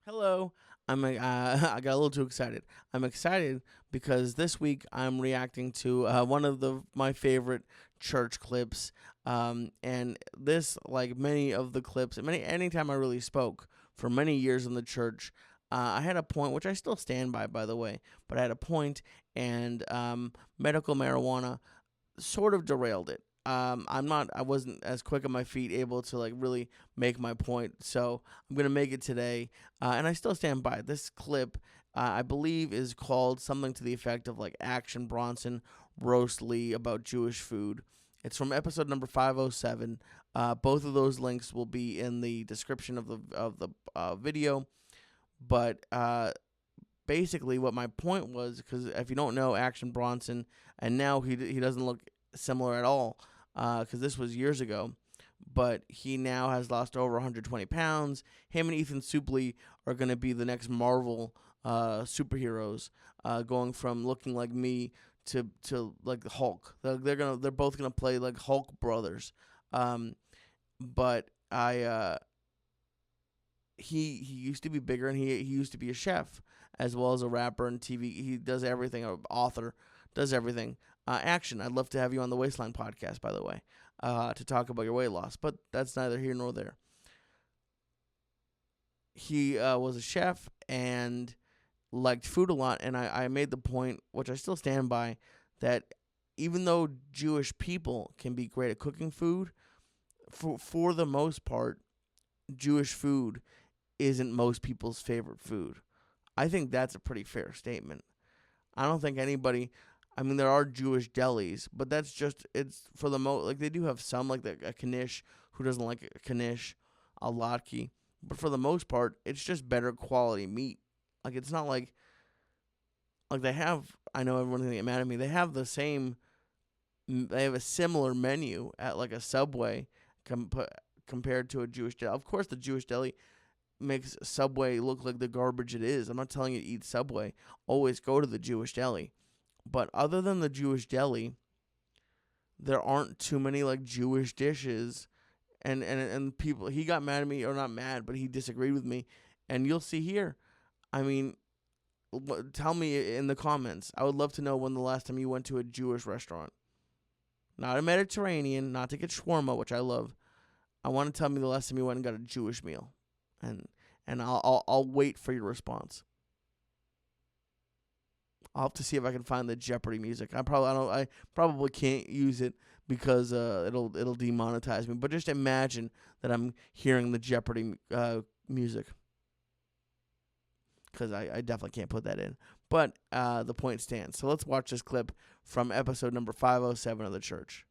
Hello. I got a little too excited. I'm excited because this week I'm reacting to one of my favorite church clips. And this, like many of the clips, anytime I really spoke for many years in the church, I had a point, which I still stand by the way, but I had a point, and medical marijuana sort of derailed it. I wasn't as quick on my feet, able to like really make my point. So I'm gonna make it today, and I still stand by it. This clip. I believe is called something to the effect of like Action Bronson roast Lee about Jewish food. It's from episode number 507. Both of those links will be in the description of the video. But basically, what my point was, because if you don't know Action Bronson, and now he doesn't look similar at all, because this was years ago, but he now has lost over 120 pounds. Him and Ethan Suplee are going to be the next Marvel superheroes, going from looking like me to like the Hulk. They're both gonna play like Hulk brothers. But he used to be bigger, and he used to be a chef as well as a rapper and TV. He does everything. An author, does everything. Action, I'd love to have you on the Wasteland podcast, by the way, to talk about your weight loss, but that's neither here nor there. He was a chef and liked food a lot, and I made the point, which I still stand by, that even though Jewish people can be great at cooking food, for the most part, Jewish food isn't most people's favorite food. I think that's a pretty fair statement. I don't think anybody. I mean, there are Jewish delis, but that's just, it's for the most, like, they do have some, like a knish. Who doesn't like a knish? A latke. But for the most part, it's just better quality meat. Like, it's not like they have, I know everyone's going to get mad at me, they have a similar menu at, like, a Subway compared to a Jewish deli. Of course, the Jewish deli makes Subway look like the garbage it is. I'm not telling you to eat Subway. Always go to the Jewish deli. But other than the Jewish deli, there aren't too many like Jewish dishes, and people. He got mad at me, or not mad, but he disagreed with me, and you'll see here. I mean, tell me in the comments. I would love to know when the last time you went to a Jewish restaurant, not a Mediterranean, not to get shawarma, which I love. I want to tell me the last time you went and got a Jewish meal, and I'll wait for your response. I'll have to see if I can find the Jeopardy music. I probably can't use it because it'll demonetize me. But just imagine that I'm hearing the Jeopardy music, because I definitely can't put that in. But the point stands. So let's watch this clip from episode number 507 of the church.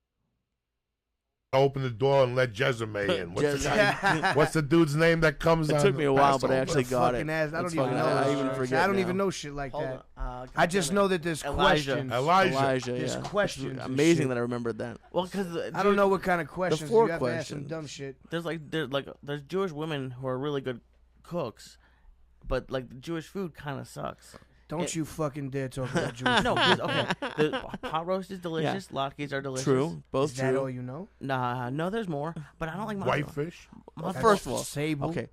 Open the door and let Jezreel in. What's the dude's name that comes on? It took me a while, but I actually got it. I don't even know. I even forget. I don't even know shit like that. I just know that there's questions. Elijah. There's questions. Amazing that I remembered that. Well, because I don't know what kind of questions. four you have questions. to ask some dumb shit. There's Jewish women who are really good cooks, but like the Jewish food kind of sucks. Don't you fucking dare talk about Jewish No, food. okay. The pot roast is delicious. Yeah. Latkes are delicious. True, both Is true. that all you know? Nah, no, there's more. But I don't like whitefish. First of all, sable. Okay,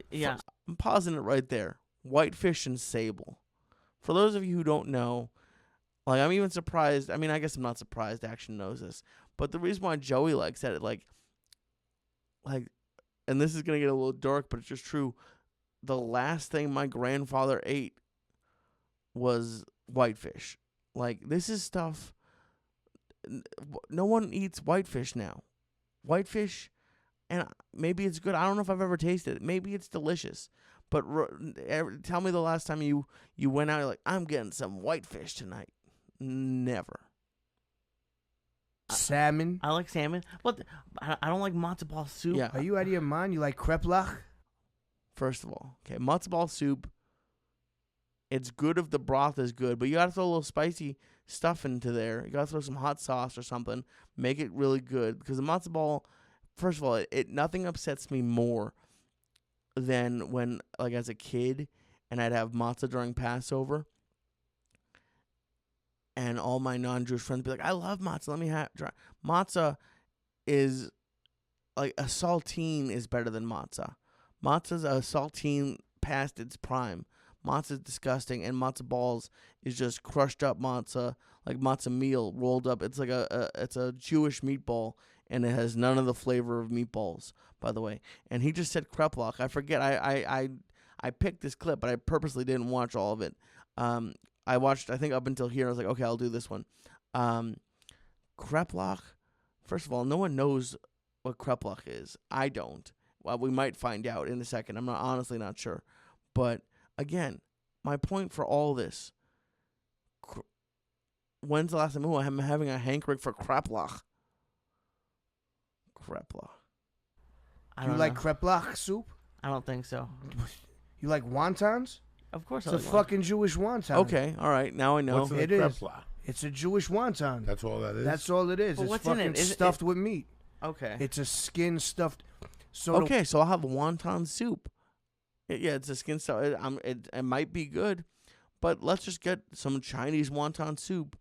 yeah, I'm pausing it right there. Whitefish and sable. For those of you who don't know, like, I'm even surprised. I mean, I guess I'm not surprised. Action knows this, but the reason why Joey likes it, like, and this is gonna get a little dark, but it's just true. The last thing my grandfather ate was whitefish. Like, this is stuff. No one eats whitefish now. Whitefish, and maybe it's good. I don't know if I've ever tasted it. Maybe it's delicious. But tell me the last time you went out, you're like, I'm getting some whitefish tonight. Never. Salmon. I like salmon. But I don't like matzo ball soup. Yeah. Are you out of your mind? You like kreplach? First of all, okay, matzo ball soup. It's good if the broth is good, but you gotta throw a little spicy stuff into there. You gotta throw some hot sauce or something, make it really good. Because the matzo ball, first of all, it nothing upsets me more than when, like, as a kid, and I'd have matzah during Passover, and all my non-Jewish friends be like, "I love matzah. Let me have matzah." Is like a saltine is better than matzah. Matzah's a saltine past its prime. Matzah is disgusting, and matzo balls is just crushed up matzah, like matzah meal rolled up. It's like it's a Jewish meatball, and it has none of the flavor of meatballs, by the way. And he just said kreplach. I forget. I picked this clip, but I purposely didn't watch all of it. I watched, I think, up until here. I was like, okay, I'll do this one. Kreplach. First of all, no one knows what kreplach is. I don't. Well, we might find out in a second. I'm honestly not sure. But again, my point for all this, when's the last time I'm having a hankering for kreplach? Kreplach. You like kreplach soup? I don't think so. You like wontons? Of course It's I a like fucking Jewish wonton. Okay, all right. Now I know. What's in It a is. kreplach? It's a Jewish wonton. That's all that is? That's all it is. But It's what's in fucking it? Is it- stuffed with meat. Okay. It's a skin stuffed. So Okay, so I'll have wonton soup. Yeah, it's a skin stuff. It might be good, but let's just get some Chinese wonton soup.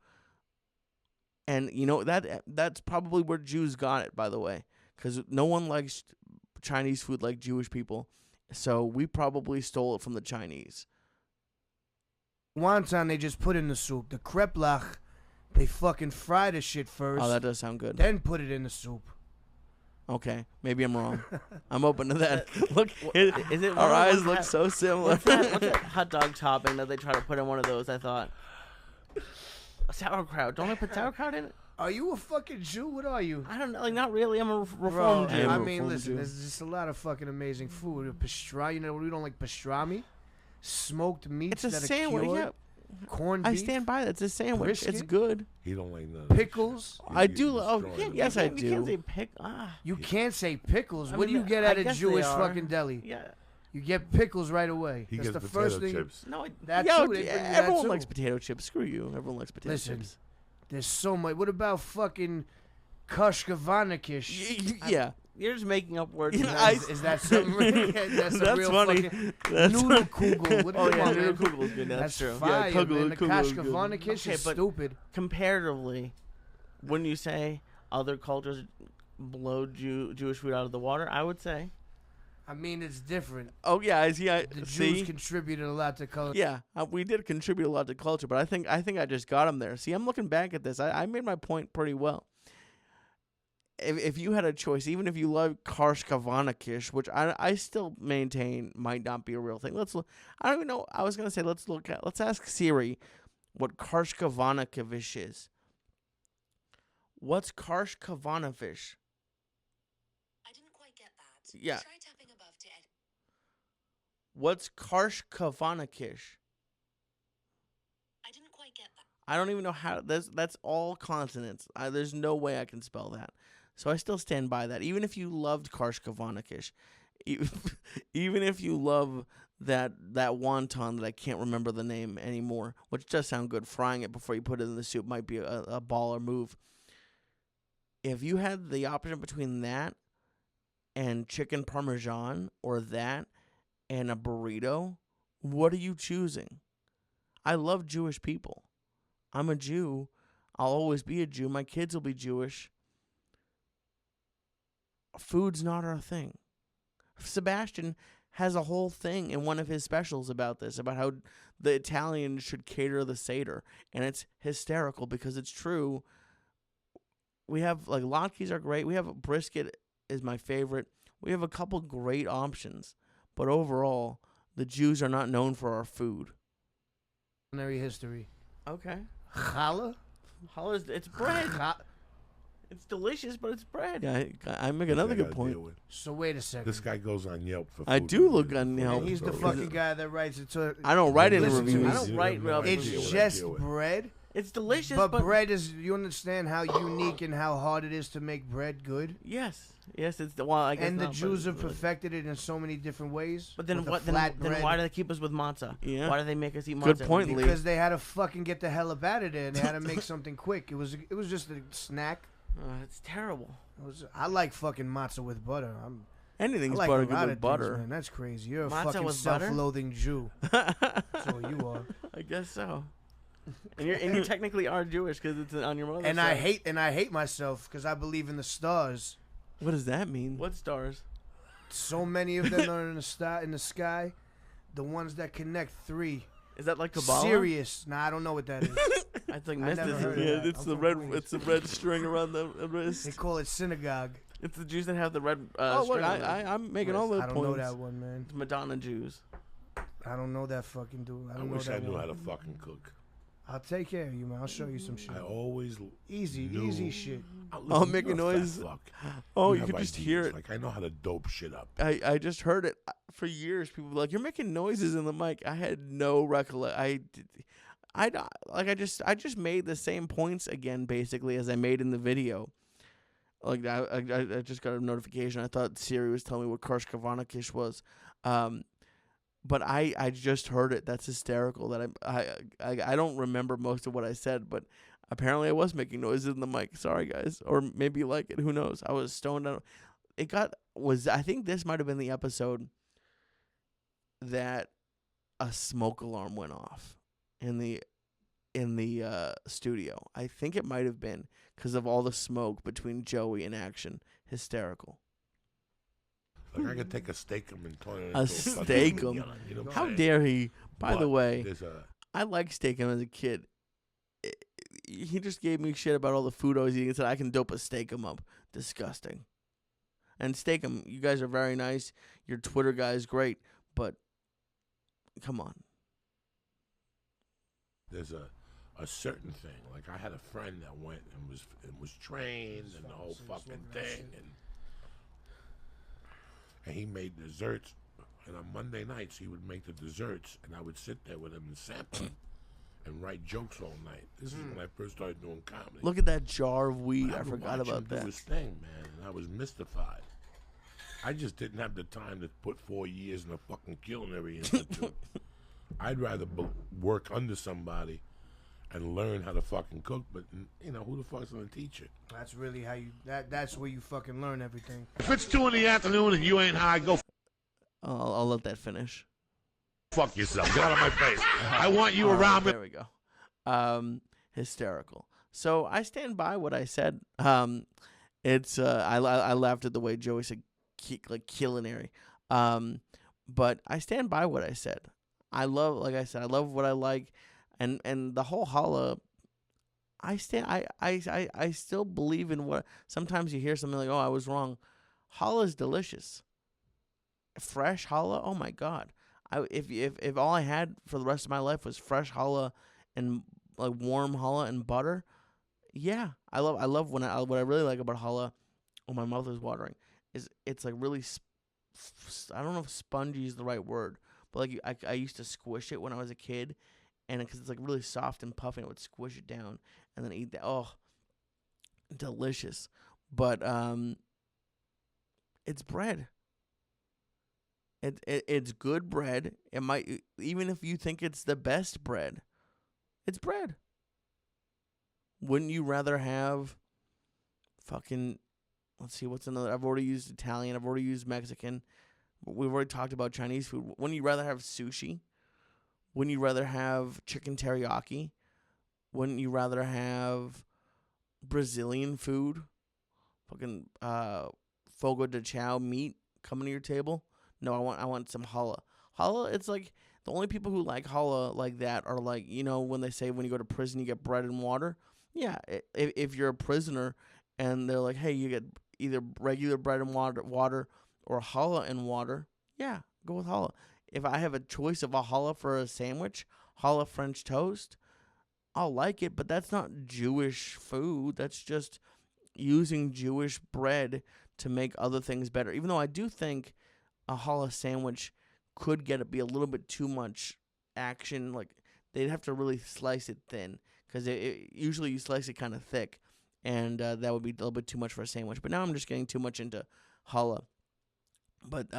And you know that's probably where Jews got it, by the way, because no one likes Chinese food like Jewish people. So we probably stole it from the Chinese. wonton they just put in the soup. The kreplach, they fucking fry the shit first. Oh, that does sound good. Then put it in the soup. Okay, maybe I'm wrong. I'm open to that. Look, Is it our one of eyes those look hot- so similar. What's that hot dog topping that they try to put in one of those? I thought sauerkraut. Don't I put sauerkraut in it? Are you a fucking Jew? What are you? I don't know. Like, not really. I'm a Bro, reformed Jew. I Reformed mean, listen, Jew. there's just a lot of fucking amazing food. Pastrami, you know, we don't like pastrami. Smoked meats It's a that are sandwich. cured. Yeah, Corned I beef. stand by that. It's a sandwich. It's Brisket? good. He don't like none. Pickles. I do. Oh, destroying it. yes, I You can't do. say pick. Ah. You can't say pickles. I What do mean, you get I at a guess they Jewish are. fucking deli? Yeah. You get pickles right away. He That's gets the potato first thing. chips. No. That Yeah, too. They bring you that everyone too. likes potato chips. Screw you. Everyone likes potato Listen, chips. There's so much. What about fucking Kashkavanikish? Yeah. You're just making up words. You now. know, I- Is that something? That's a That's real funny. fucking That's noodle kugel. What Oh come yeah, on, noodle man. kugel's good. That's That's true. fire, kugel- man. The kugel is good. Kashkavanikish Okay, is but- stupid. Comparatively, when you say other cultures blow Jewish food out of the water, I would say I mean, it's different. Oh yeah, I see. The Jews See, contributed a lot to culture. yeah, we did contribute a lot to culture, but I think I just got him there. See, I'm looking back at this. I made my point pretty well. If you had a choice, even if you love Karshkavanakish, which I still maintain might not be a real thing. Let's look. I don't even know. I was gonna say let's ask Siri what Karshkavanakish is. What's Karshkavanakish? I didn't quite get that. Yeah. Try tapping above to edit. What's Karshkavanakish? I didn't quite get that. I don't even know how. That's all consonants. There's no way I can spell that. So I still stand by that. Even if you loved Karshkavanakish, even if you love that wonton that I can't remember the name anymore, which does sound good. Frying it before you put it in the soup might be a baller move. If you had the option between that and chicken parmesan or that and a burrito, what are you choosing? I love Jewish people. I'm a Jew. I'll always be a Jew. My kids will be Jewish. Food's not our thing. Sebastian has a whole thing in one of his specials about this, about how the Italians should cater the Seder. And it's hysterical because it's true. We have, like, latkes are great. We have brisket is my favorite. We have a couple great options. But overall, the Jews are not known for our food. History. okay. Challah? It's bread. It's delicious, but it's bread. Yeah, I make another good point. So wait a second. This guy goes on Yelp for food. I do look reviews. on Yelp. He's the So- fucking guy that writes it to. I don't write any Listen to me. reviews. I don't write You have no It's idea what I just deal with. bread. It's delicious, But but bread is. You understand how unique and how hard it is to make bread good? yes, it's the well. I guess And the not, but Jews have it's really- perfected it in so many different ways. But then with a what? flat Then bread. why do they keep us with matzah? Yeah. Why do they make us eat matzah? Good every point, week? Lee. Because they had to fucking get the hell up out of there. And they had to make something quick. It was just a snack. It's terrible. I like fucking matzah with butter. I Anything's like butter a good lot with of butter. things, man. That's crazy. You're a Matzah fucking with butter? self-loathing Jew. That's what you are. I guess so. And you technically are Jewish because it's on your mother's And side. I hate myself because I believe in the stars. What does that mean? What stars? So many of them are in the sky. the ones that connect three. Is that like Kabbalah? Serious. Nah, I don't know what that is. I think I never mysticism. heard of Yeah, that. it's I'm the from red. Queens. It's the red string around the wrist. They call it synagogue. It's the Jews that have the red. Oh, look, string on it. I'm making all the I don't points. know that one, man. It's Madonna Jews. I don't know that fucking dude. I I don't know wish I that knew one. how to fucking cook. I'll take care of you, man. I'll show you some shit. I always Easy knew- shit. I'll make a noise. Oh, you have could just ideas. hear it. Like I know how to dope shit up. I just heard it for years. People were like, "You're making noises in the mic." I had no recollection. I just made the same points again, basically, as I made in the video. Like I just got a notification. I thought Siri was telling me what Karsh Kavanakish was, but I just heard it. That's hysterical. That I don't remember most of what I said, but apparently I was making noises in the mic. Sorry guys, or maybe you like it. Who knows? I was stoned out. I think this might have been the episode that a smoke alarm went off in the studio. I think it might have been because of all the smoke between Joey and Action. Hysterical. Like I could take a steak-um and turn it A into fucking steak-um? mignon, you know what I'm How saying? dare he? By the But way, there's a I liked Steakum as a kid. He just gave me shit about all the food I was eating and said I can dope a Steakum up. Disgusting. And Steakum, you guys are very nice. Your Twitter guy is great, but come on. there's a certain thing. Like I had a friend that went and was trained and the whole fucking thing, and he made desserts. And on Monday nights he would make the desserts, and I would sit there with him and sample them and write jokes all night. This is when I first started doing comedy. Look at that jar of weed. But I would forgot watch him about do that. his thing, man, and I was mystified. I just didn't have the time to put 4 years in a fucking culinary institute. I'd rather work under somebody and learn how to fucking cook, but you know, who the fuck's gonna teach it? That's really how you. That's where you fucking learn everything. If it's 2 in the afternoon and you ain't high, go I'll let that finish. fuck yourself. Get out of my face. I want you around me. There we go. Hysterical. So I stand by what I said. It's I laughed at the way Joey said like culinary. But I stand by what I said. I love, like I said, I love what I like, and the whole challah. I still believe in what. Sometimes you hear something like, "Oh, I was wrong." Challah is delicious. Fresh challah, oh my god! If all I had for the rest of my life was fresh challah and like warm challah and butter, yeah, I love what I really like about challah. Oh, my mouth is watering. Is it's like really, I don't know if spongy is the right word, but like I used to squish it when I was a kid, and because it's like really soft and puffy, I would squish it down and then eat that. Oh, delicious! But it's bread. It's good bread. It might, even if you think it's the best bread, it's bread. Wouldn't you rather have fucking, let's see, what's another? I've already used Italian. I've already used Mexican. We've already talked about Chinese food. Wouldn't you rather have sushi? Wouldn't you rather have chicken teriyaki? Wouldn't you rather have Brazilian food? Fucking fogo de chao meat coming to your table? No, I want some challah. Challah, it's like the only people who like challah like that are like, you know, when they say when you go to prison you get bread and water. Yeah, if you're a prisoner and they're like, hey, you get either regular bread and water or challah and water. Yeah, go with challah. If I have a choice of a challah for a sandwich, challah French toast, I'll like it, but that's not Jewish food. That's just using Jewish bread to make other things better. Even though I do think a challah sandwich could be a little bit too much action. Like they'd have to really slice it thin because usually you slice it kind of thick, and that would be a little bit too much for a sandwich. But now I'm just getting too much into challah. But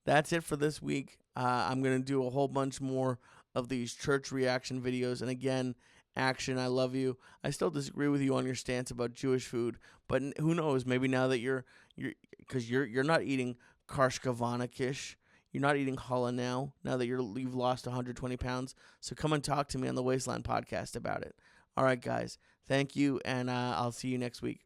that's it for this week. I'm gonna do a whole bunch more of these church reaction videos. And again, Action, I love you. I still disagree with you on your stance about Jewish food, but who knows? Maybe now that you're not eating Karshkavanakish. You're not eating challah now that you've lost 120 pounds. So come and talk to me on the Wasteland podcast about it. All right, guys. Thank you, and I'll see you next week.